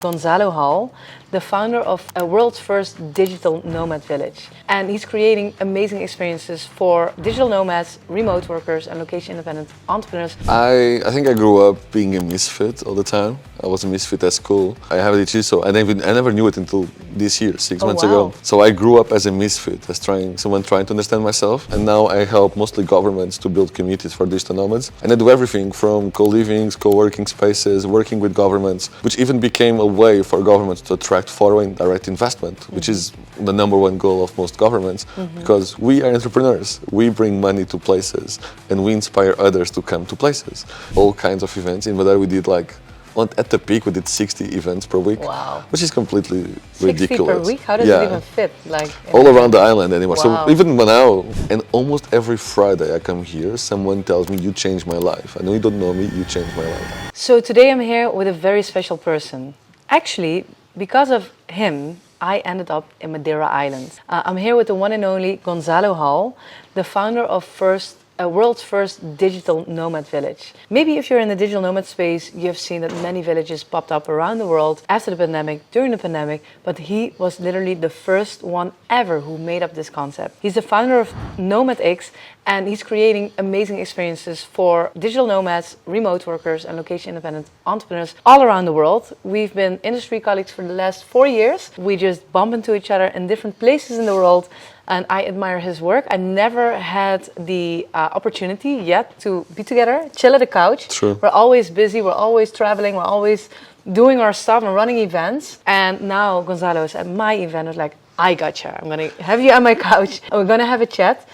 Gonzalo, the founder of a world's first Digital Nomad Village. And he's creating amazing experiences for digital nomads, remote workers, and location-independent entrepreneurs. I think I grew up being a misfit all the time. I was a misfit at school. I have ADHD, so I never knew it until this year, 6 months ago. So I grew up as a misfit, as someone trying to understand myself. And now I help mostly governments to build communities for digital nomads. And I do everything from co-living, co-working spaces, working with governments, which even became a way for governments to attract foreign direct investment, which is the number one goal of most governments, because we are entrepreneurs. We bring money to places and we inspire others to come to places. All kinds of events. In Madeira we did at the peak we did 60 events per week, which is completely 60 ridiculous. per week? How does it even fit? All around the island anymore. So even now, and almost every Friday I come here, someone tells me, you changed my life. I know you don't know me, you changed my life. So today I'm here with a very special person. Actually, because of him, I ended up in Madeira Island. I'm here with the one and only Gonzalo, the founder of a world's first Digital Nomad Village. Maybe if you're in the digital nomad space, you have seen that many villages popped up around the world after the pandemic, during the pandemic, but he was literally the first one ever who made up this concept. He's the founder of NomadX, and he's creating amazing experiences for digital nomads, remote workers, and location-independent entrepreneurs all around the world. We've been industry colleagues for the last 4 years. We just bump into each other in different places in the world, and I admire his work. I never had the opportunity yet to be together, chill at the couch. True. We're always busy, we're always traveling, we're always doing our stuff and running events. And now Gonzalo is at my event. I was like, I gotcha. I'm going to have you on my couch and we're going to have a chat.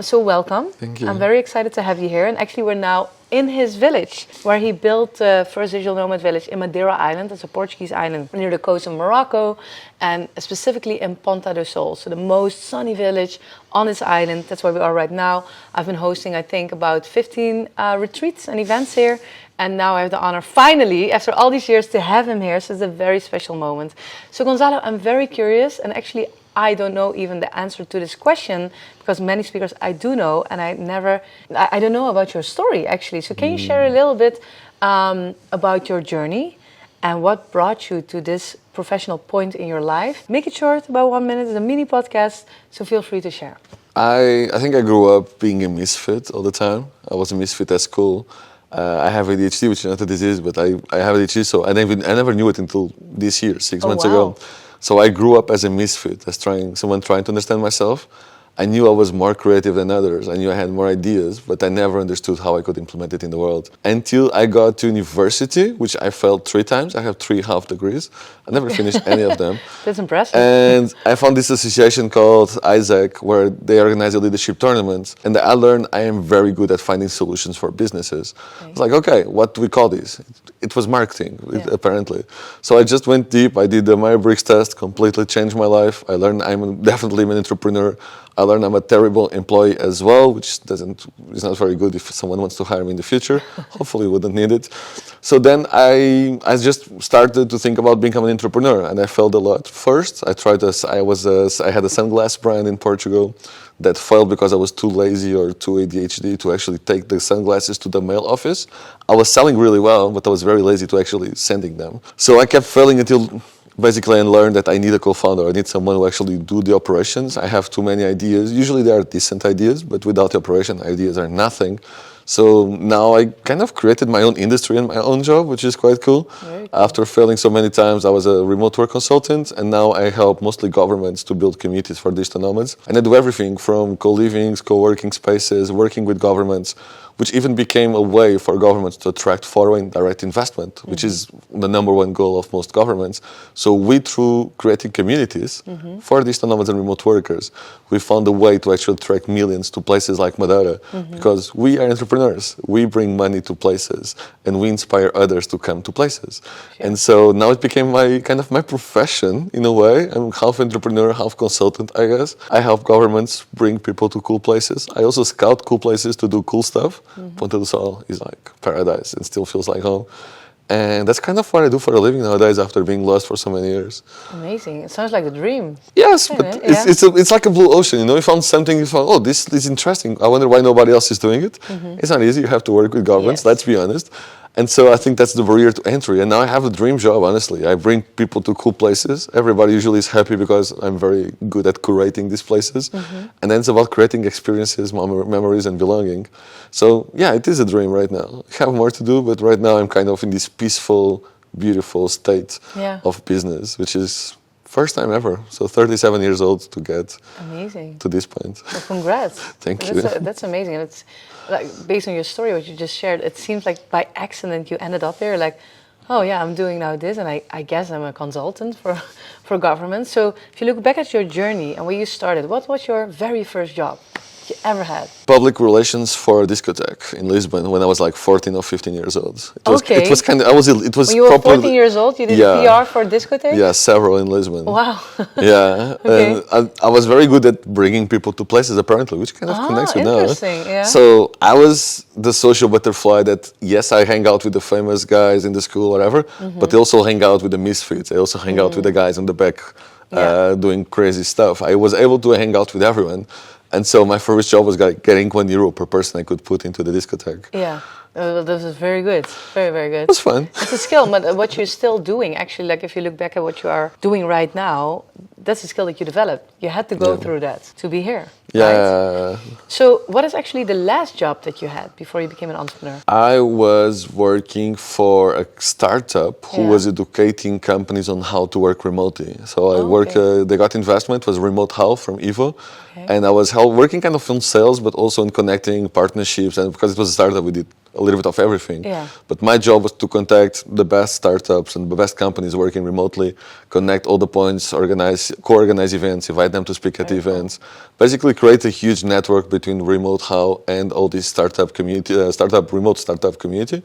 So welcome. Thank you. I'm very excited to have you here. And actually we're now in his village where he built the first digital nomad village in Madeira Island. It's a Portuguese island near the coast of Morocco and specifically in Ponta do Sol. So the most sunny village on this island. That's where we are right now. I've been hosting, I think, about 15 retreats and events here. And now I have the honor, finally, after all these years, to have him here. So it's a very special moment. So Gonzalo, I'm very curious, and actually I don't know even the answer to this question because many speakers I do know, and I don't know about your story actually. So can you share a little bit about your journey and what brought you to this professional point in your life? Make it short, about 1 minute. It's a mini podcast, so feel free to share. I think I grew up being a misfit all the time. I was a misfit at school. I have ADHD, which is not a disease, but I have ADHD, so I never knew it until this year, 6 months ago. So I grew up as a misfit, as someone trying to understand myself. I knew I was more creative than others. I knew I had more ideas, but I never understood how I could implement it in the world. Until I got to university, which I failed 3 times. I have 3 half degrees. I never finished any of them. That's impressive. And I found this association called Isaac, where they organize a leadership tournament. And I learned I am very good at finding solutions for businesses. Okay. It's like, okay, what do we call this? It was marketing, apparently. So I just went deep. I did the Myers-Briggs test, completely changed my life. I learned I'm definitely an entrepreneur. I learned I'm a terrible employee as well, which is not very good if someone wants to hire me in the future. Hopefully wouldn't need it. So then I just started to think about becoming an entrepreneur, and I failed a lot. First, I had a sunglass brand in Portugal that failed because I was too lazy or too ADHD to actually take the sunglasses to the mail office. I was selling really well, but I was very lazy to actually sending them. So I kept failing until basically I learned that I need a co-founder. I need someone who actually do the operations. I have too many ideas. Usually they are decent ideas, but without the operation, ideas are nothing. So now I kind of created my own industry and my own job, which is quite cool. After failing so many times, I was a remote work consultant, and now I help mostly governments to build communities for digital nomads. And I do everything from co-living, co-working spaces, working with governments, which even became a way for governments to attract foreign direct investment, which is the number one goal of most governments. So we, through creating communities for digital nomads and remote workers, we found a way to actually attract millions to places like Madeira, because we are entrepreneurs. We bring money to places, and we inspire others to come to places. And so now it became my profession in a way. I'm half entrepreneur, half consultant, I guess. I help governments bring people to cool places. I also scout cool places to do cool stuff. Ponta do Sol is like paradise and still feels like home. And that's kind of what I do for a living nowadays after being lost for so many years. Amazing. It sounds like a dream. Yes, but it's like a blue ocean, you know. You found something, you found, oh, this is interesting. I wonder why nobody else is doing it. It's not easy. You have to work with governments, let's be honest. And so I think that's the barrier to entry. And now I have a dream job, honestly. I bring people to cool places. Everybody usually is happy because I'm very good at curating these places. And then it's about creating experiences, memories, and belonging. So yeah, it is a dream right now. I have more to do, but right now I'm kind of in this peaceful, beautiful state of business, which is first time ever. So 37 years old to get amazing to this point. Well, congrats. Thank you. That's amazing. And it's like, based on your story, what you just shared, it seems like by accident you ended up here. Like, oh yeah, I'm doing now this, and I guess I'm a consultant for government. So if you look back at your journey and where you started, what was your very first job you ever had? Public relations for a discotheque in Lisbon when I was like 14 or 15 years old. It was kind of, it was when you were 14 years old, you did PR for a discotheque? Yeah, several in Lisbon. Wow. Yeah, Okay. and I was very good at bringing people to places apparently, which kind of connects with now. Interesting, yeah. So I was the social butterfly that, yes, I hang out with the famous guys in the school, whatever, but I also hang out with the misfits. I also hang out with the guys in the back doing crazy stuff. I was able to hang out with everyone. And so my first job was getting €1 per person I could put into the discotheque. Yeah, this is very good. Very, very good. It was fun. It's a skill, but what you're still doing, actually, like if you look back at what you are doing right now, that's a skill that you developed. You had to go through that to be here. Yeah. Right? So what is actually the last job that you had before you became an entrepreneur? I was working for a startup who was educating companies on how to work remotely. So I worked, they got investment, was remote health from Evo. And I was working kind of on sales, but also in connecting partnerships. And because it was a startup, we did a little bit of everything. Yeah. But my job was to contact the best startups and the best companies working remotely, connect all the points, co-organize events, invite them to speak at events. Basically create a huge network between remote how and all this startup community, remote startup community.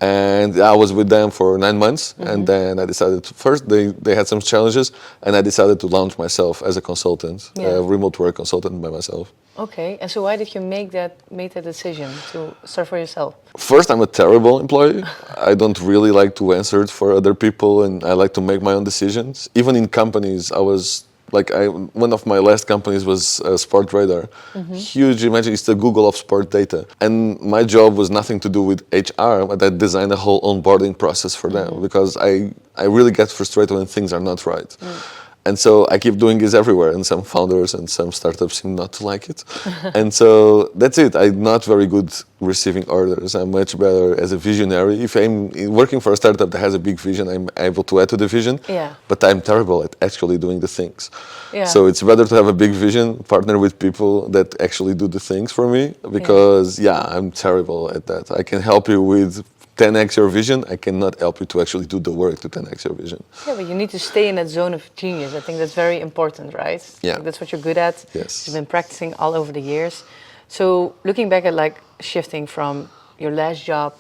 And I was with them for 9 months. And then I decided first they had some challenges, and I decided to launch myself as a consultant, a remote work consultant by myself. Okay, and so why did you make that decision to start for yourself? First, I'm a terrible employee. I don't really like to answer for other people, and I like to make my own decisions. Even in companies, I was like, one of my last companies was Sport Radar. Huge, imagine it's the Google of sport data. And my job was nothing to do with HR, but I designed a whole onboarding process for them because I really get frustrated when things are not right. And so I keep doing this everywhere, and some founders and some startups seem not to like it. And so that's it. I'm not very good receiving orders. I'm much better as a visionary. If I'm working for a startup that has a big vision, I'm able to add to the vision. Yeah. But I'm terrible at actually doing the things. Yeah. So it's better to have a big vision, partner with people that actually do the things for me, because I'm terrible at that. I can help you with 10x your vision. I cannot help you to actually do the work to 10x your vision. Yeah, but you need to stay in that zone of genius. I think that's very important, right? Yeah. Like that's what you're good at. Yes. You've been practicing all over the years. So looking back at like shifting from your last job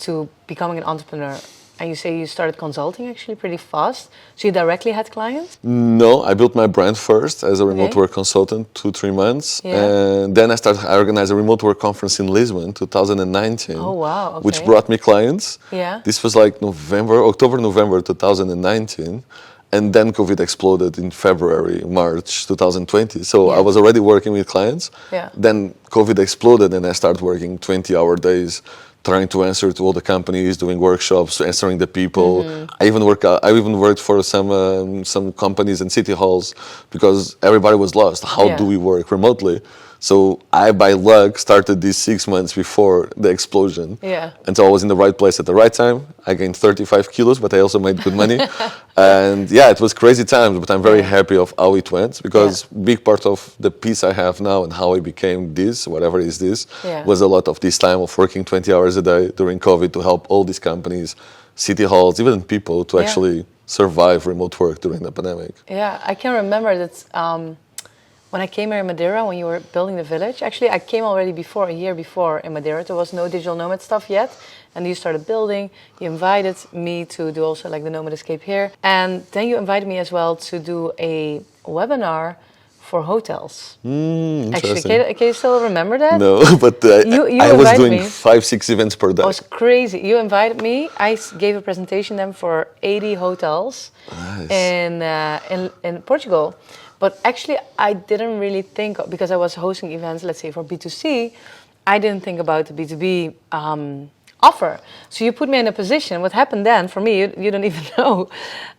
to becoming an entrepreneur, and you say you started consulting actually pretty fast. So you directly had clients? No, I built my brand first as a remote work consultant, 2-3 months. Yeah. And then I organized a remote work conference in Lisbon, 2019. Oh, wow. Okay. Which brought me clients. Yeah. This was like October, November 2019. And then COVID exploded in February, March 2020. So I was already working with clients. Yeah. Then COVID exploded and I started working 20-hour days, trying to answer to all the companies, doing workshops, answering the people. I even worked for some companies and city halls because everybody was lost. How do we work remotely? So I, by luck, started this 6 months before the explosion. Yeah. And so I was in the right place at the right time. I gained 35 kilos, but I also made good money. And it was crazy times, but I'm very happy of how it went because big part of the peace I have now and how I became this, whatever is this, was a lot of this time of working 20 hours a day during COVID to help all these companies, city halls, even people to actually survive remote work during the pandemic. Yeah, I can remember that when I came here in Madeira, when you were building the village, actually I came already a year before in Madeira. There was no digital nomad stuff yet. And you started building, you invited me to do also like the Nomad Escape here. And then you invited me as well to do a webinar for hotels. Interesting. Actually, can you still remember that? No, but I was doing 5-6 events per day. It was crazy. You invited me. I gave a presentation then for 80 hotels in Portugal. But actually, I didn't really think, because I was hosting events, let's say for B2C, I didn't think about the B2B offer. So you put me in a position. What happened then for me, you don't even know.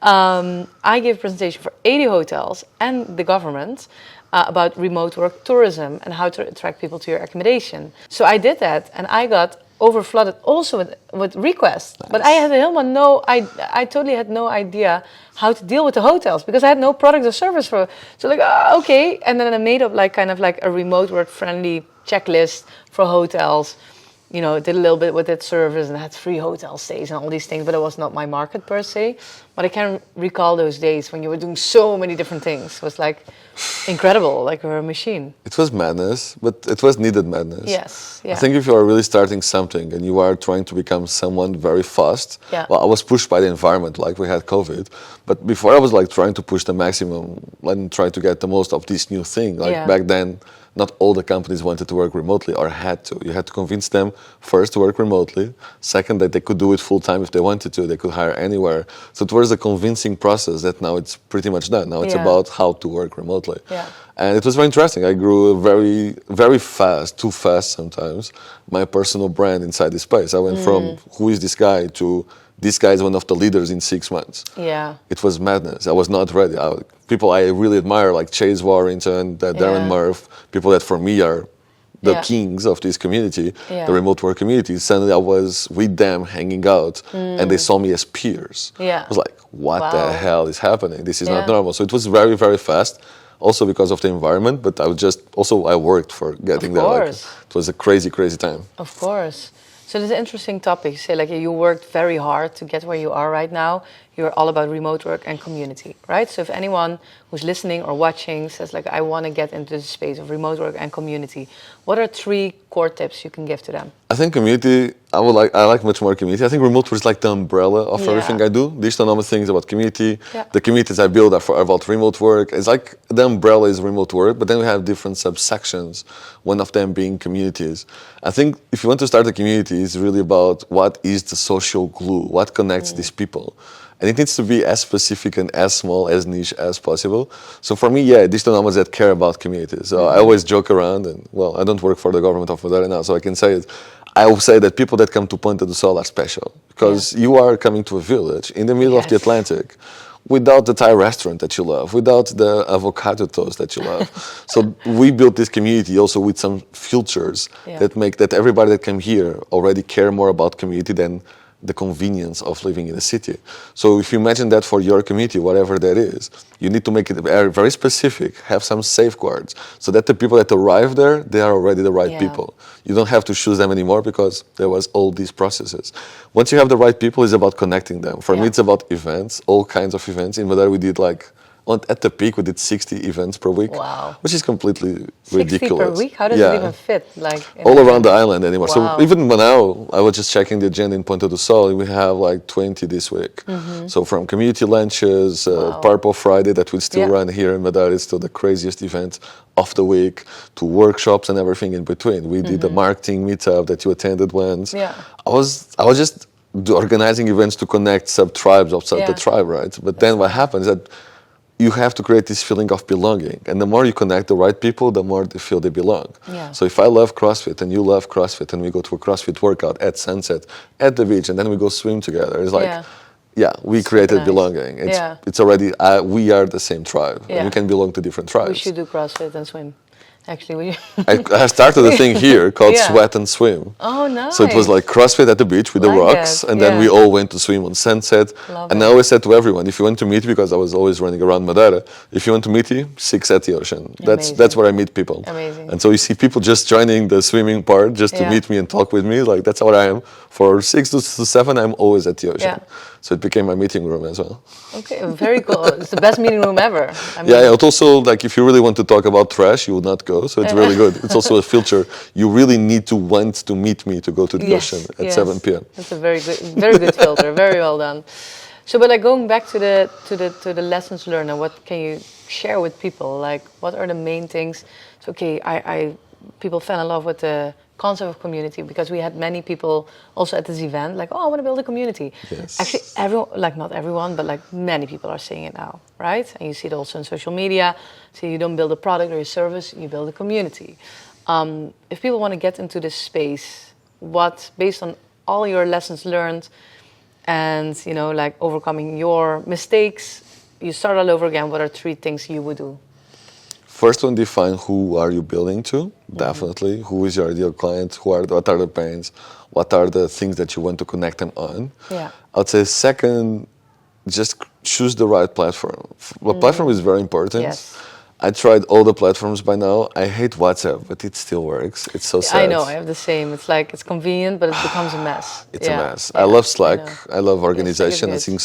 I gave a presentation for 80 hotels and the government about remote work tourism and how to attract people to your accommodation. So I did that, and I got overflooded also with requests. Nice. But I had I totally had no idea how to deal with the hotels because I had no product or service for. So like, okay, and then I made up like kind of like a remote work friendly checklist for hotels. You know, did a little bit with that service and had free hotel stays and all these things, but it was not my market per se. But I can recall those days when you were doing so many different things. It was like incredible, like you were a machine. It was madness, but it was needed madness. Yes, yeah. I think if you are really starting something and you are trying to become someone very fast, well, I was pushed by the environment, like we had COVID. But before I was like trying to push the maximum and try to get the most of this new thing. Like back then, not all the companies wanted to work remotely or had to. You had to convince them first to work remotely, second that they could do it full time if they wanted to, they could hire anywhere. So it was a convincing process that now it's pretty much done. Now it's about how to work remotely. Yeah. And it was very interesting. I grew very, very fast, too fast sometimes, my personal brand inside this space. I went from who is this guy to this guy is one of the leaders in 6 months. Yeah. It was madness. I was not ready. People I really admire, like Chase Warrington, Darren Murph, people that for me are the kings of this community, the remote work community. Suddenly I was with them hanging out and they saw me as peers. I was like, what the hell is happening? This is not normal. So it was very, very fast. Also because of the environment, but I worked for getting there. Like, it was a crazy, crazy time. Of course. So this is an interesting topic. Say like you worked very hard to get where you are right now. You're all about remote work and community, right? So if anyone who's listening or watching says like, I want to get into the space of remote work and community, what are 3 core tips you can give to them? I think community, I like much more community. I think remote work is like the umbrella of everything I do. Digital Nomad things about community. The communities I build are about remote work. It's like the umbrella is remote work, but then we have different subsections, one of them being communities. I think if you want to start a community, it's really about what is the social glue, what connects these people. And it needs to be as specific and as small, as niche as possible. So for me, digital nomads that care about communities. So I always joke around, and well, I don't work for the government of Madeira now, so I can say it. I will say that people that come to Ponta do Sol are special because you are coming to a village in the middle of the Atlantic without the Thai restaurant that you love, without the avocado toast that you love. So we built this community also with some filters that make that everybody that came here already care more about community than the convenience of living in a city. So if you imagine that for your community, whatever that is, you need to make it very specific, have some safeguards, so that the people that arrive there, they are already the right people. You don't have to choose them anymore because there was all these processes. Once you have the right people, it's about connecting them. For me, it's about events, all kinds of events. In Madeira, we did at the peak, we did 60 events per week, which is completely 60 ridiculous. per week? How does it even fit? All around the island anymore. So even now, I was just checking the agenda in Ponta do Sol, and we have 20 this week. So from community lunches, Purple Friday that we still run here in Madeira, it's still the craziest event of the week, to workshops and everything in between. We did a marketing meetup that you attended once. I was just organizing events to connect sub-tribes outside the tribe, right? But then what happens is that you have to create this feeling of belonging. And the more you connect the right people, the more they feel they belong. So if I love CrossFit and you love CrossFit and we go to a CrossFit workout at sunset at the beach and then we go swim together, it's like, we created belonging. It's already, we are the same tribe. And we can belong to different tribes. We should do CrossFit and swim. Actually, I started a thing here called Sweat and Swim. Oh, nice. So it was like CrossFit at the beach with the rocks, and then we all went to swim on sunset. And I always said to everyone, if you want to meet me, because I was always running around Madeira, if you want to meet me, 6 at the ocean. That's where I meet people. Amazing. And so you see people just joining the swimming part just to meet me and talk with me. Like, that's how I am. For 6 to 7, I'm always at the ocean. So it became my meeting room as well. Okay, very cool. It's the best meeting room ever. I mean, it also, like, if you really want to talk about trash, you would not go. So it's really good. It's also a filter. You really need to want to meet me to go to the ocean at 7 p.m. That's a very good filter. Very well done. So, but going back to the lessons learned, and what can you share with people? Like, what are the main things? So, people fell in love with the concept of community because we had many people also at this event like, I want to build a community. Actually, everyone, not everyone, but many people are saying it now, right? And you see it also on social media. So you don't build a product or a service, you build a community. If people want to get into this space, based on all your lessons learned and, you know, like overcoming your mistakes, you start all over again, what are 3 things you would do? First one, define who are you building to, definitely. Who is your ideal client? What are the pains? What are the things that you want to connect them on? Yeah. I would say second, just choose the right platform. The platform is very important. Yes. I tried all the platforms by now. I hate WhatsApp, but it still works. It's so sad. I know, I have the same. It's like, it's convenient, but it becomes a mess. It's a mess. I love Slack. I love organization. I think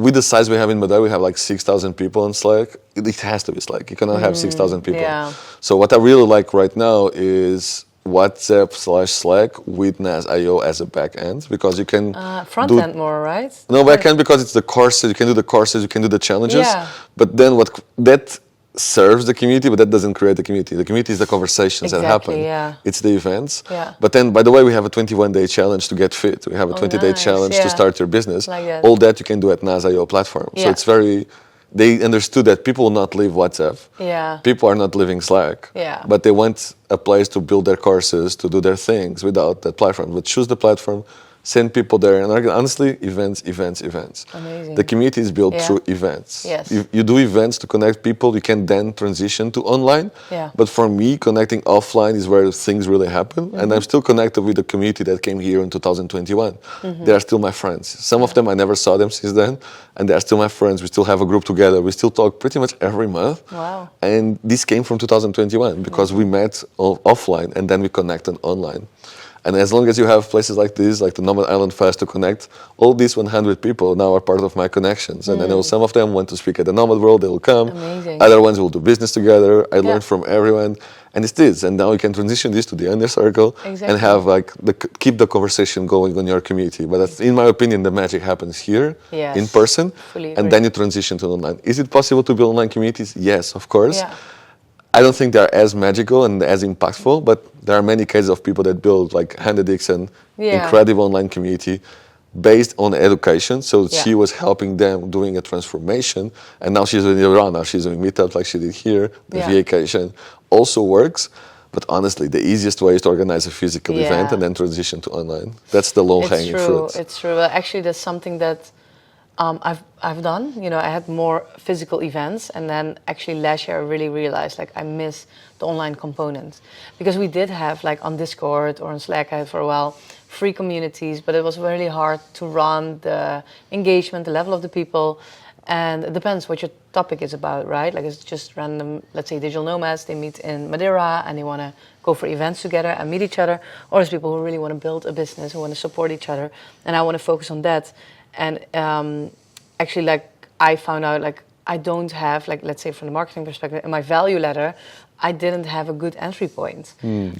with the size we have in Madeira, we have like 6,000 people on Slack. It has to be Slack. You cannot have 6,000 people. Yeah. So what I really like right now is WhatsApp/Slack with NAS.io as a back end, because you can front end more, right? No, back end because it's the courses. You can do the courses. You can do the challenges. Yeah. But then what that serves the community, but that doesn't create the community. The community is the conversations that happen. Yeah. It's the events. Yeah. But then, by the way, we have a 21-day challenge to get fit. We have a 20-day challenge to start your business. Like that. All that you can do at NAS.io platform. So it's very, they understood that people will not leave WhatsApp. Yeah. People are not leaving Slack. Yeah. But they want a place to build their courses, to do their things without that platform. But choose the platform, send people there, and honestly, events. Amazing. The community is built through events. Yes. You do events to connect people, you can then transition to online. Yeah. But for me, connecting offline is where things really happen. And I'm still connected with the community that came here in 2021. They are still my friends. Some of them, I never saw them since then, and they are still my friends. We still have a group together. We still talk pretty much every month. Wow. And this came from 2021 because we met offline and then we connected online. And as long as you have places like this, like the Nomad Island Fest to connect, all these 100 people now are part of my connections. And I know some of them want to speak at the Nomad World, they will come. Amazing. Other ones will do business together. I learned from everyone. And it's this. And now you can transition this to the inner circle and have like, keep the conversation going on your community. But that's, in my opinion, the magic happens here in person. And then you transition to online. Is it possible to build online communities? Yes, of course. Yeah. I don't think they're as magical and as impactful, but there are many cases of people that build like Hannah Dixon, incredible online community based on education. So she was helping them doing a transformation, and now she's doing Iran. Now she's doing meetups like she did here. The vacation also works, but honestly, the easiest way is to organize a physical event and then transition to online. That's the low-hanging fruit. It's true. Well, actually, that's something that I've done. You know, I had more physical events, and then actually last year I really realized like I miss the online component, because we did have like on Discord or on Slack I had for a while free communities, but it was really hard to run the engagement, the level of the people, and it depends what your topic is about, right? Like it's just random, let's say digital nomads, they meet in Madeira and they want to go for events together and meet each other, or there's people who really want to build a business, who want to support each other, and I want to focus on that. And actually, like I found out, like I don't have, like let's say from the marketing perspective, in my value ladder, I didn't have a good entry point.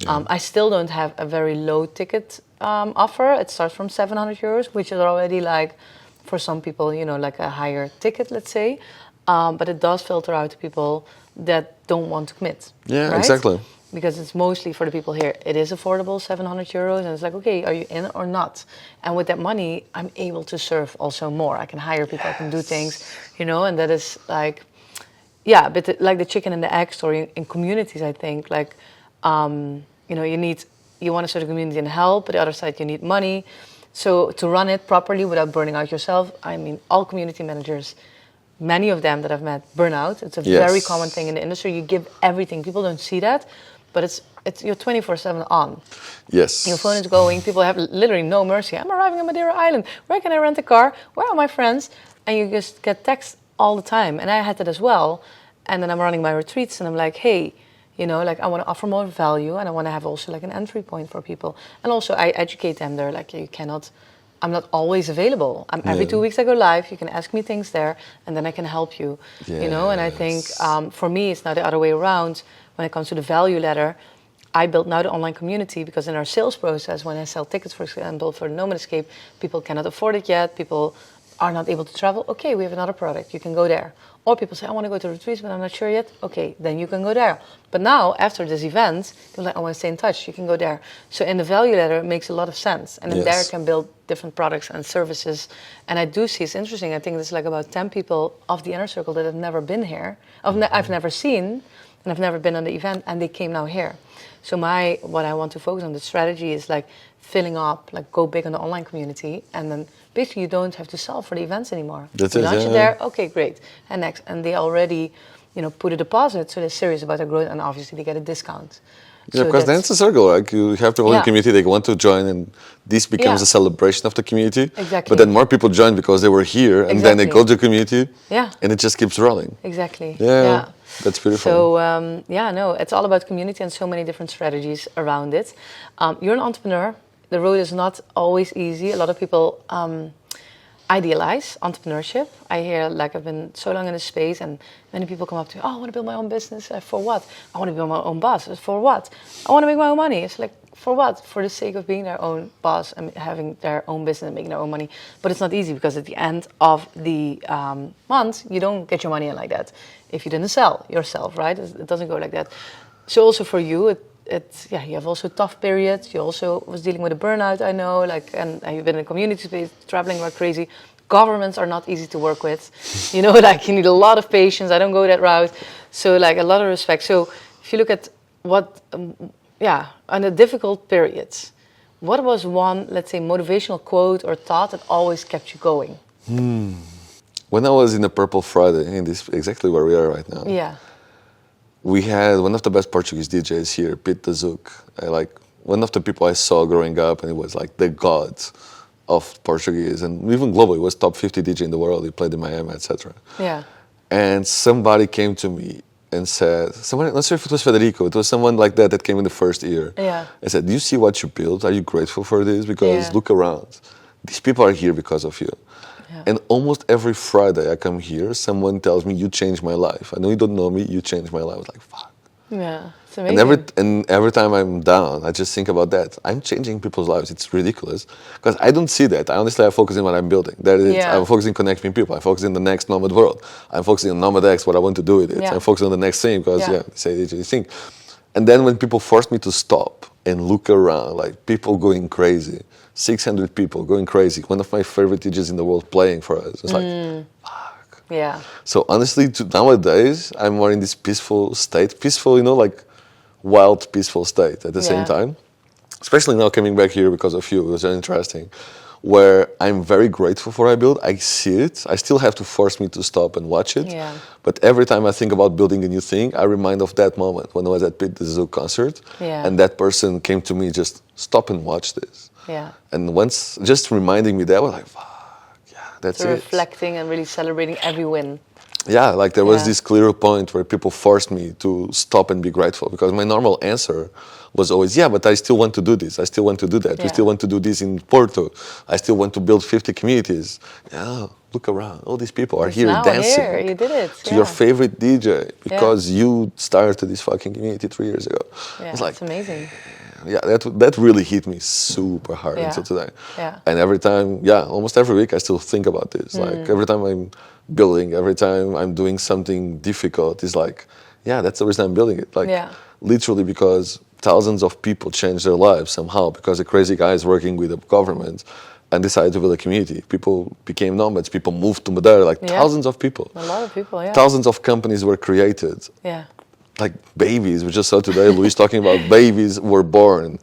I still don't have a very low ticket offer. It starts from 700 euros, which is already like, for some people, you know, like a higher ticket, let's say. But it does filter out people that don't want to commit. Yeah, right? exactly. Because it's mostly for the people here. It is affordable, 700 euros, and it's like, okay, are you in or not? And with that money, I'm able to serve also more. I can hire people, I can do things, you know, and that is like, yeah, but like the chicken and the egg story in communities, I think, like, you know, you want to serve the community and help, but the other side, you need money. So to run it properly without burning out yourself, I mean, all community managers, many of them that I've met burn out. It's a very common thing in the industry. You give everything. People don't see that, but it's you're 24/7 on. Yes. Your phone is going. People have literally no mercy. I'm arriving on Madeira Island. Where can I rent a car? Where are my friends? And you just get texts all the time. And I had that as well. And then I'm running my retreats and I'm like, hey, you know, like I want to offer more value and I want to have also like an entry point for people. And also I educate them. They're like, I'm not always available. Every 2 weeks I go live. You can ask me things there and then I can help you, you know. And I think for me, it's now the other way around. When it comes to the value ladder, I built now the online community because in our sales process, when I sell tickets, for example, for the Nomad Escape, people cannot afford it yet. People are not able to travel. Okay, we have another product. You can go there. Or people say, I want to go to retreats, but I'm not sure yet. Okay, then you can go there. But now, after this event, people are like, I want to stay in touch. You can go there. So in the value ladder, it makes a lot of sense. And in there, I can build different products and services. And I do see, it's interesting, I think there's like about 10 people of the inner circle that have never been here, I've never seen. and I've never been on the event, and they came now here. So what I want to focus on, the strategy is like filling up, like go big on the online community, and then basically you don't have to sell for the events anymore. That's you it, launch yeah. it there, okay, great, and next, and they already, put a deposit, so they're serious about their growth, and obviously they get a discount. Yeah, So because then it's a circle. Like you have the whole Yeah. community, they want to join, and this becomes Yeah. a celebration of the community. Exactly. But then more people join because they were here, and then they Exactly. go to the community, Yeah. and it just keeps rolling. Exactly. Yeah, that's beautiful. So it's all about community and so many different strategies around it. You're an entrepreneur. The road is not always easy. A lot of people idealize entrepreneurship. I hear, like, I've been so long in this space, and many people come up to me, oh, I want to build my own business. For what? I want to be my own boss. For what? I want to make my own money. It's like, for what? For the sake of being their own boss and having their own business and making their own money. But it's not easy, because at the end of the month, you don't get your money in like that if you didn't sell yourself, right? It doesn't go like that. So also for you, you have also tough periods. You also was dealing with a burnout, I know, and you've been in a community space, traveling like crazy. Governments are not easy to work with. You need a lot of patience. I don't go that route. So a lot of respect. So if you look at on the difficult periods, what was one, let's say, motivational quote or thought that always kept you going? When I was in the Purple Friday, in this exactly where we are right now, Yeah. we had one of the best Portuguese DJs here, Pete the Zouk. One of the people I saw growing up, and it was like the god of Portuguese, and even globally, he was top 50 DJ in the world. He played in Miami, etc. Yeah. And somebody came to me and said, I'm not sure if it was Federico, it was someone like that came in the first year. Yeah. I said, do you see what you built? Are you grateful for this? Because Yeah. look around. These people are here because of you. Yeah. And almost every Friday I come here, someone tells me, you changed my life. I know you don't know me, you changed my life. I was like, fuck. Yeah, it's amazing. And every time I'm down, I just think about that. I'm changing people's lives. It's ridiculous. Because I don't see that. I focus on what I'm building. I'm focusing on connecting people. I'm focusing on the next nomad world. I'm focusing on NomadX, what I want to do with it. Yeah. I'm focusing on the next thing because, they say this thing. And then when people force me to stop and look around, like people going crazy, 600 people going crazy, one of my favorite DJs in the world playing for us. It's like, fuck. Yeah. So honestly, nowadays, I'm more in this peaceful state. Peaceful, like wild, peaceful state at the same time. Especially now coming back here because of you, it was very interesting. Where I'm very grateful for what I build. I see it. I still have to force me to stop and watch it. Yeah. But every time I think about building a new thing, I remind of that moment when I was at Pete the Zouk concert. Yeah. And that person came to me, just stop and watch this. Yeah. And once, just reminding me that, I was like, fuck, yeah, that's So it. reflecting and really celebrating every win. Yeah, like there was Yeah. this clear point where people forced me to stop and be grateful, because my normal answer was always, yeah, but I still want to do this. I still want to do that. We Yeah. still want to do this in Porto. I still want to build 50 communities. Yeah, look around. All these people are It's here now dancing here. You did it. to your favorite DJ because Yeah. you started this fucking community 3 years ago. Yeah, It's like, it's amazing. yeah, that really hit me super hard Yeah. until today. Yeah. And every time, almost every week I still think about this. Like every time I'm building, every time I'm doing something difficult, it's like, yeah, that's the reason I'm building it. Like literally because thousands of people changed their lives somehow because a crazy guy is working with the government and decided to build a community. People became nomads, people moved to Madeira, like thousands of people. A lot of people, Thousands of companies were created. Yeah. Like babies, we just saw today, Luis talking about babies were born.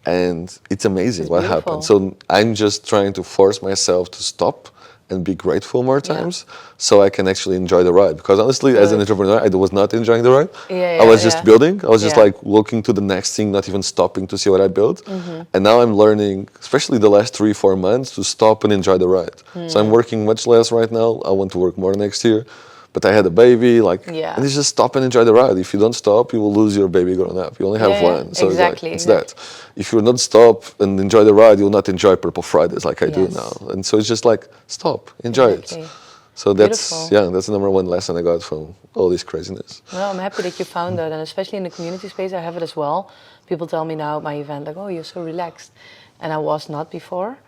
And it's amazing what happened. So I'm just trying to force myself to stop and be grateful more times so I can actually enjoy the ride. Because honestly, as an entrepreneur, I was not enjoying the ride. I was just building. I was just like looking to the next thing, not even stopping to see what I built. And now I'm learning, especially the last 3-4 months, to stop and enjoy the ride. So I'm working much less right now. I want to work more next year. But I had a baby, and it's just stop and enjoy the ride. If you don't stop, you will lose your baby growing up. You only have one. So exactly, it's that. If you not stop and enjoy the ride, you'll not enjoy Purple Fridays like I do now. And so it's just like, stop, enjoy it. So that's the number one lesson I got from all this craziness. No, I'm happy that you found that. And especially in the community space, I have it as well. People tell me now at my event, like, oh, you're so relaxed. And I was not before.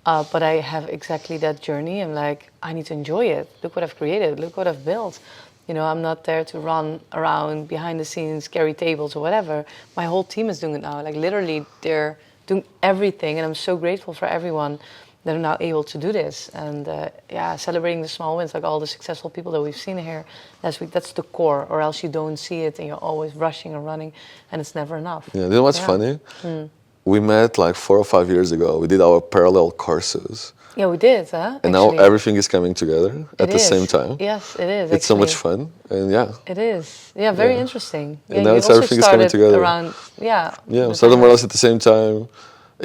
But I have exactly that journey. I'm like, I need to enjoy it. Look what I've created. Look what I've built. I'm not there to run around behind the scenes, carry tables or whatever. My whole team is doing it now. Like literally, they're doing everything. And I'm so grateful for everyone, they're now able to do this. And yeah, celebrating the small wins, like all the successful people that we've seen here last week, that's the core, or else you don't see it and you're always rushing and running and it's never enough. Yeah, you know what's funny? We met like 4 or 5 years ago. We did our parallel courses. Yeah, we did, huh? And now everything is coming together at the same time. Yes, it is. It's so much fun, and yeah. It is. Yeah, very interesting. And now it's everything is coming together. Around, yeah. Yeah, started more or less at the same time.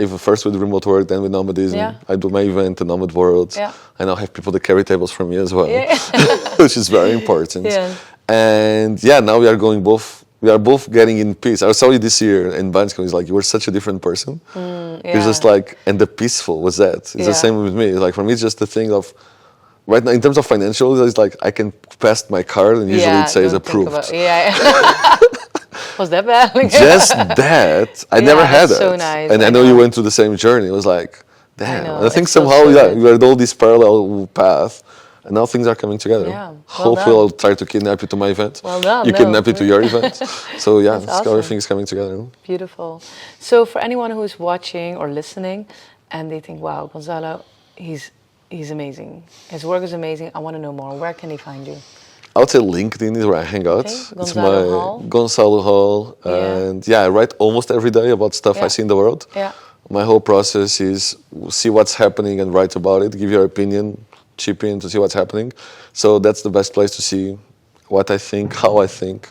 Even first with remote work, then with nomadism. Yeah. I do my event, the Nomad World. Yeah. I now have people that carry tables for me as well, Yeah. which is very important. Yeah. And yeah, now we are going both. We are both getting in peace. I saw you this year in Bansko. It's like you were such a different person. It's just like, and the peaceful was that. It's the same with me. Like for me, it's just the thing of right now in terms of financial. It's like I can pass my card and usually it says approved. Was that bad? Just that I never had it. So nice. And I know you went through the same journey. It was like, damn. I And I think it's somehow, so we had all this parallel path. And now things are coming together. Yeah, well Hopefully, done. I'll try to kidnap you to my event. Well done. You kidnap me to your event. So yeah, Awesome. everything's coming together. Beautiful. So for anyone who's watching or listening, and they think, "Wow, Gonzalo, he's amazing. His work is amazing. I want to know more. Where can they find you?" I would say LinkedIn is where I hang out. Okay. It's Gonzalo my Hall. Gonzalo Hall. Yeah. And yeah, I write almost every day about stuff I see in the world. Yeah. My whole process is see what's happening and write about it, give your opinion, chip in to see what's happening. So that's the best place to see what I think, how I think,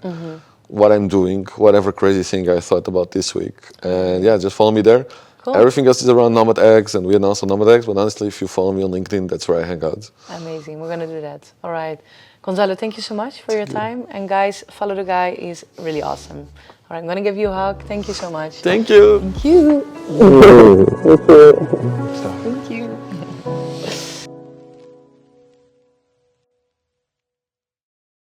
what I'm doing, whatever crazy thing I thought about this week. And yeah, just follow me there. Cool. Everything else is around NomadX, and we announced on NomadX, but honestly, if you follow me on LinkedIn, that's where I hang out. Amazing. We're going to do that. All right. Gonzalo, thank you so much for your time. And guys, follow the guy. He's really awesome. All right, I'm going to give you a hug. Thank you so much. Thank you. Thank you. Thank you.